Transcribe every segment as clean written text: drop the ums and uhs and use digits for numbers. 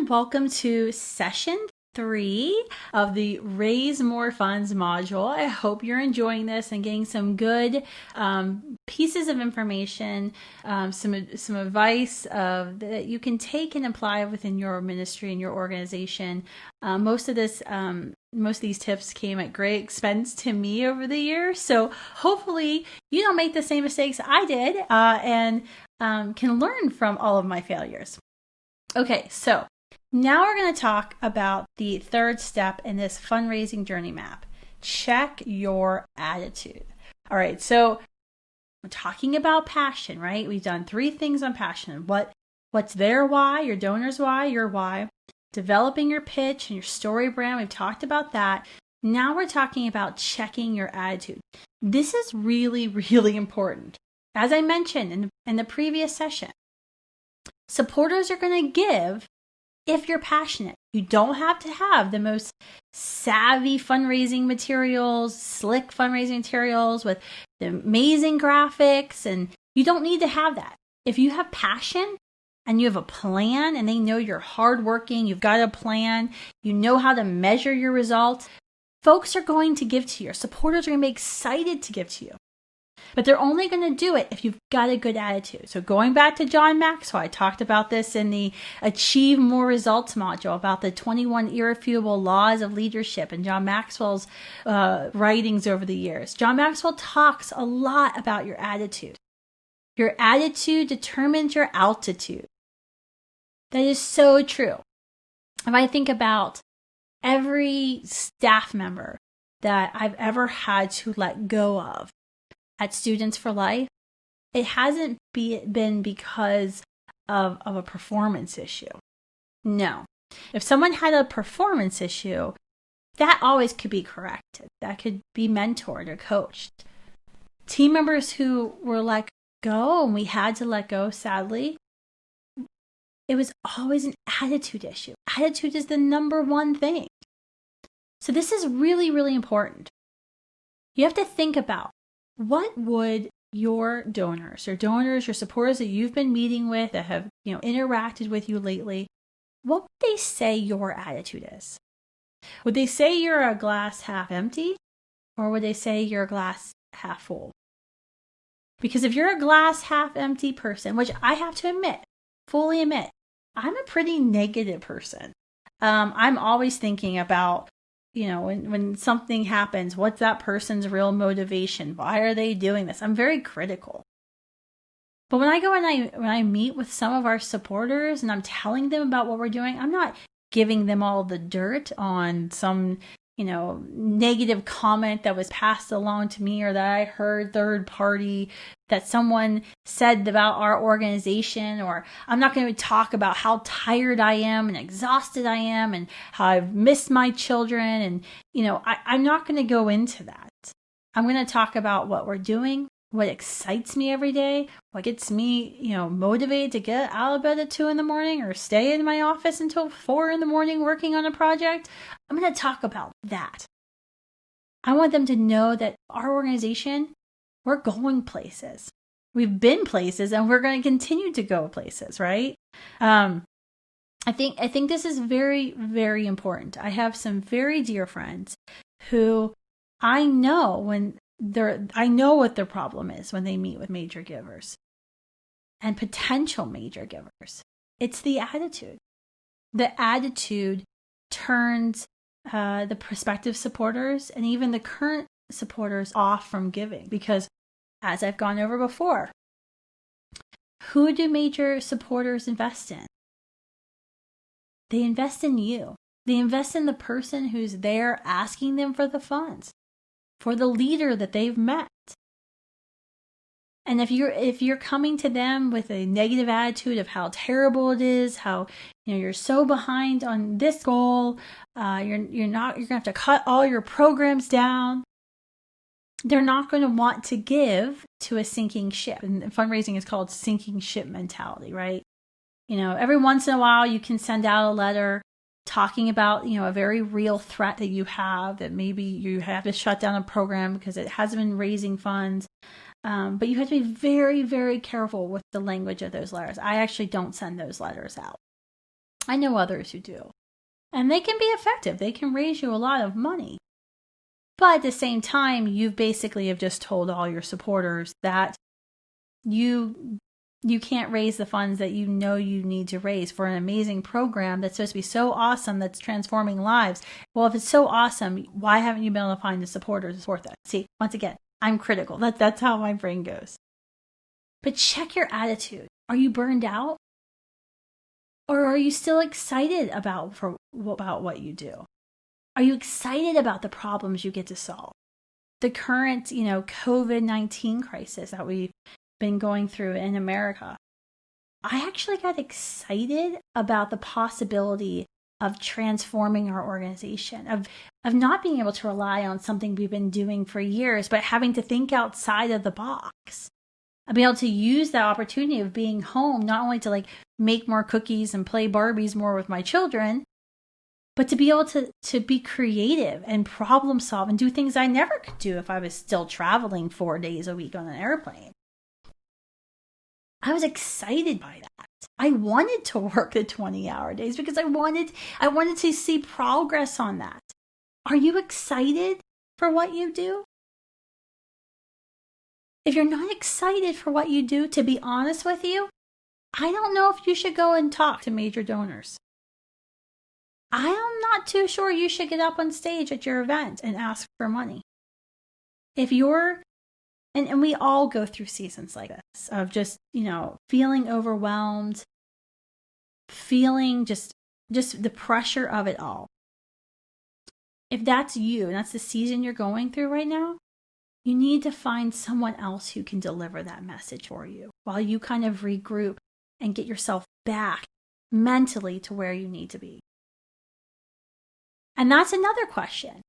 everyone. Welcome to session 3 of the Raise More Funds module. I hope you're enjoying this and getting some good pieces of information, some advice that you can take and apply within your ministry and your organization. Most of these tips came at great expense to me over the years, so hopefully you don't make the same mistakes I did and can learn from all of my failures. Okay, so now we're going to talk about the third step in this fundraising journey map. Check your attitude. All right, so we're talking about passion, right? We've done 3 things on passion. What's their why, your donor's why, your why. Developing your pitch and your story brand. We've talked about that. Now we're talking about checking your attitude. This is really, really important. As I mentioned in the previous session, supporters are going to give if you're passionate. You don't have to have the most savvy fundraising materials, slick fundraising materials with the amazing graphics, and you don't need to have that. If you have passion and you have a plan and they know you're hardworking, you've got a plan, you know how to measure your results, folks are going to give to you. Your supporters are going to be excited to give to you. But they're only going to do it if you've got a good attitude. So going back to John Maxwell, I talked about this in the Achieve More Results module about the 21 irrefutable laws of leadership and John Maxwell's writings over the years. John Maxwell talks a lot about your attitude. Your attitude determines your altitude. That is so true. If I think about every staff member that I've ever had to let go of, at Students for Life, it hasn't been because of a performance issue. No. If someone had a performance issue, that always could be corrected. That could be mentored or coached. Team members who were let go, and we had to let go, sadly, it was always an attitude issue. Attitude is the number one thing. So this is really, really important. You have to think about, what would your donors, your supporters that you've been meeting with, that have interacted with you lately, what would they say your attitude is? Would they say you're a glass half empty, or would they say you're a glass half full? Because if you're a glass half empty person, which I have to fully admit, I'm a pretty negative person. I'm always thinking about, when something happens, what's that person's real motivation? Why are they doing this? I'm very critical. But when I go and when I meet with some of our supporters and I'm telling them about what we're doing, I'm not giving them all the dirt on some, negative comment that was passed along to me or that I heard third party that someone said about our organization, or I'm not going to talk about how tired I am and exhausted I am and how I've missed my children. And, I'm not going to go into that. I'm going to talk about what we're doing, what excites me every day, what gets me, motivated to get out of bed at 2 a.m. or stay in my office until 4 a.m. working on a project. I'm going to talk about that. I want them to know that our organization, we're going places. We've been places and we're going to continue to go places, right? I think this is very, very important. I have some very dear friends who I know what their problem is when they meet with major givers and potential major givers. It's the attitude. The attitude turns the prospective supporters and even the current supporters off from giving, because as I've gone over before, who do major supporters invest in? They invest in you. They invest in the person who's there asking them for the funds, for the leader that they've met. And if you're coming to them with a negative attitude of how terrible it is, how you're so behind on this goal, you're gonna have to cut all your programs down, they're not going to want to give to a sinking ship. And fundraising is called sinking ship mentality, right? Every once in a while you can send out a letter talking about, a very real threat that you have, that maybe you have to shut down a program because it hasn't been raising funds. But you have to be very, very careful with the language of those letters. I actually don't send those letters out. I know others who do. And they can be effective. They can raise you a lot of money. But at the same time, you basically have just told all your supporters that you can't raise the funds that you know you need to raise for an amazing program that's supposed to be so awesome, that's transforming lives. Well, if it's so awesome, why haven't you been able to find the supporters to support that? See, once again, I'm critical. That's how my brain goes. But check your attitude. Are you burned out? Or are you still excited about what you do? Are you excited about the problems you get to solve? The current, COVID-19 crisis that we've been going through in America. I actually got excited about the possibility of transforming our organization, of not being able to rely on something we've been doing for years, but having to think outside of the box. I'll be able to use that opportunity of being home, not only to make more cookies and play Barbies more with my children, but to be able to be creative and problem solve and do things I never could do if I was still traveling 4 days a week on an airplane. I was excited by that. I wanted to work the 20-hour days because I wanted to see progress on that. Are you excited for what you do? If you're not excited for what you do, to be honest with you, I don't know if you should go and talk to major donors. I am not too sure you should get up on stage at your event and ask for money. If you're, and we all go through seasons like this of just, feeling overwhelmed, feeling just the pressure of it all. If that's you and that's the season you're going through right now, you need to find someone else who can deliver that message for you while you kind of regroup and get yourself back mentally to where you need to be. And that's another question.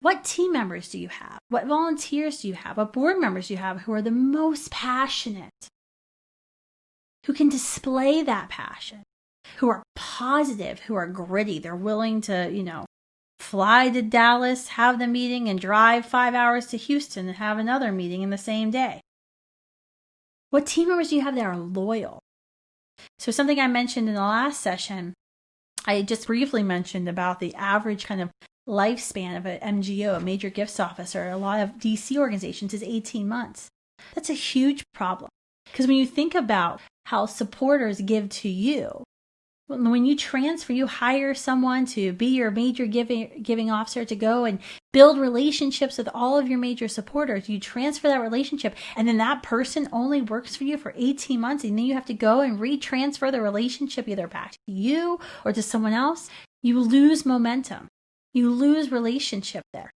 What team members do you have? What volunteers do you have? What board members do you have who are the most passionate? Who can display that passion? Who are positive? Who are gritty? They're willing to, fly to Dallas, have the meeting, and drive 5 hours to Houston and have another meeting in the same day. What team members do you have that are loyal? So something I mentioned in the last session, I just briefly mentioned about the average kind of lifespan of an MGO, a major gifts officer, a lot of DC organizations is 18 months. That's a huge problem. Because when you think about how supporters give to you, when you transfer, you hire someone to be your major giving officer to go and build relationships with all of your major supporters. You transfer that relationship, and then that person only works for you for 18 months, and then you have to go and retransfer the relationship either back to you or to someone else. You lose momentum. You lose relationship there.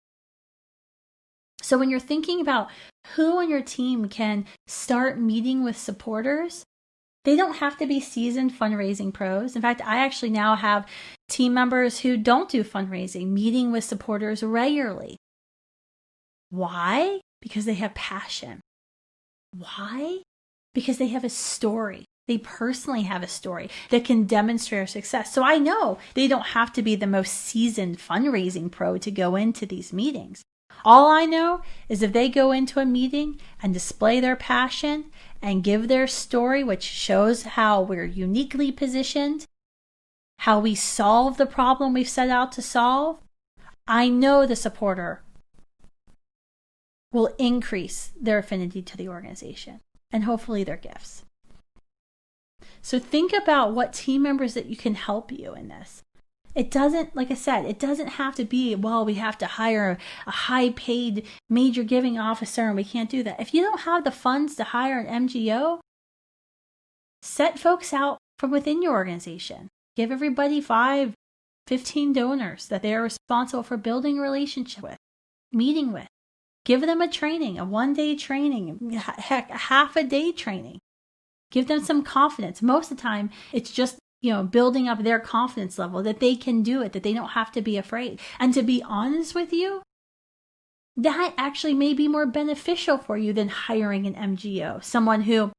So when you're thinking about who on your team can start meeting with supporters, they don't have to be seasoned fundraising pros. In fact, I actually now have team members who don't do fundraising, meeting with supporters regularly. Why? Because they have passion. Why? Because they have a story. They personally have a story that can demonstrate their success. So I know they don't have to be the most seasoned fundraising pro to go into these meetings. All I know is if they go into a meeting and display their passion and give their story, which shows how we're uniquely positioned, how we solve the problem we've set out to solve, I know the supporter will increase their affinity to the organization and hopefully their gifts. So think about what team members that you can help you in this. It doesn't, like I said, it doesn't have to be, we have to hire a high-paid major giving officer and we can't do that. If you don't have the funds to hire an MGO, set folks out from within your organization. Give everybody 5, 15 donors that they are responsible for building a relationship with, meeting with. Give them a training, a 1-day training, heck, a half-a-day training. Give them some confidence. Most of the time, it's just building up their confidence level that they can do it, that they don't have to be afraid. And to be honest with you, that actually may be more beneficial for you than hiring an MGO, someone who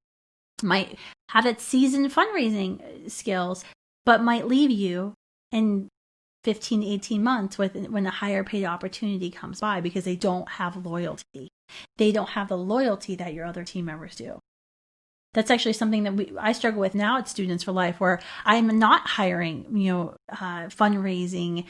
might have that seasoned fundraising skills, but might leave you in 15, 18 months when a higher paid opportunity comes by because they don't have loyalty. They don't have the loyalty that your other team members do. That's actually something that I struggle with now at Students for Life, where I'm not hiring, fundraising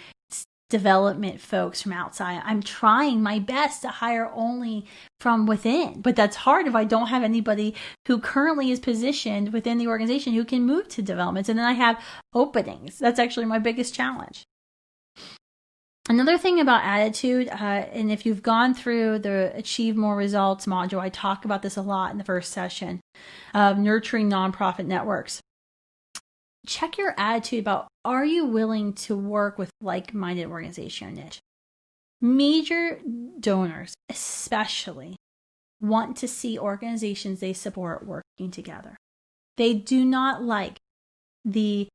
development folks from outside. I'm trying my best to hire only from within, but that's hard if I don't have anybody who currently is positioned within the organization who can move to developments. And then I have openings. That's actually my biggest challenge. Another thing about attitude, and if you've gone through the Achieve More Results module, I talk about this a lot in the first session of nurturing nonprofit networks. Check your attitude about, are you willing to work with like-minded organization niche? Major donors, especially, want to see organizations they support working together. They do not like the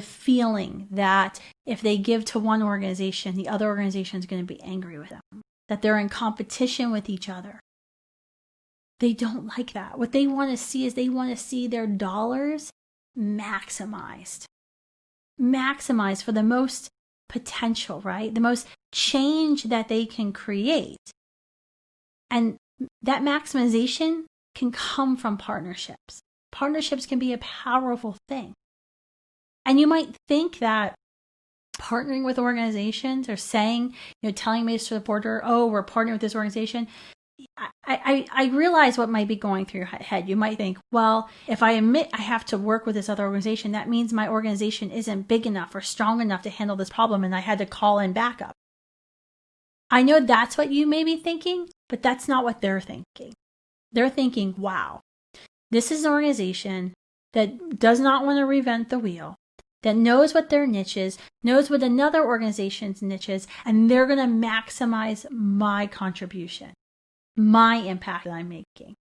feeling that if they give to one organization, the other organization is going to be angry with them, that they're in competition with each other. They don't like that. What they want to see is they want to see their dollars maximized for the most potential, right? The most change that they can create. And that maximization can come from partnerships. Partnerships can be a powerful thing. And you might think that partnering with organizations or saying, telling me to support her, oh, we're partnering with this organization. I realize what might be going through your head. You might think, well, if I admit I have to work with this other organization, that means my organization isn't big enough or strong enough to handle this problem and I had to call in backup. I know that's what you may be thinking, but that's not what they're thinking. They're thinking, wow, this is an organization that does not want to reinvent the wheel, that knows what their niche is, knows what another organization's niche is, and they're going to maximize my contribution, my impact that I'm making.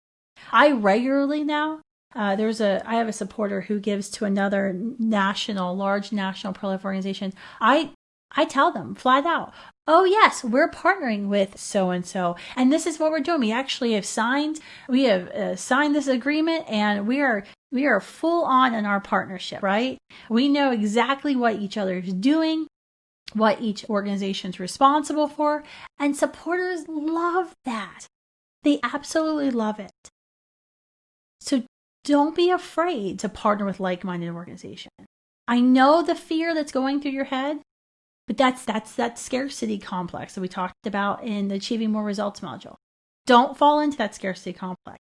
I regularly now, I have a supporter who gives to another large national pro-life organization. I tell them flat out, oh yes, we're partnering with so-and-so, and this is what we're doing. We actually have signed this agreement, and we are full on in our partnership, right? We know exactly what each other is doing, what each organization is responsible for, and supporters love that. They absolutely love it. So don't be afraid to partner with like-minded organizations. I know the fear that's going through your head, but that's that scarcity complex that we talked about in the Achieving More Results module. Don't fall into that scarcity complex.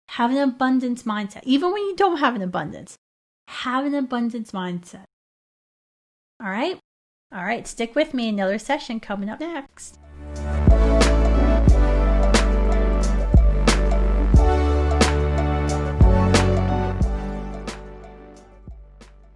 Have an abundance mindset. Even when you don't have an abundance, have an abundance mindset. All right? All right, stick with me. Another session coming up next.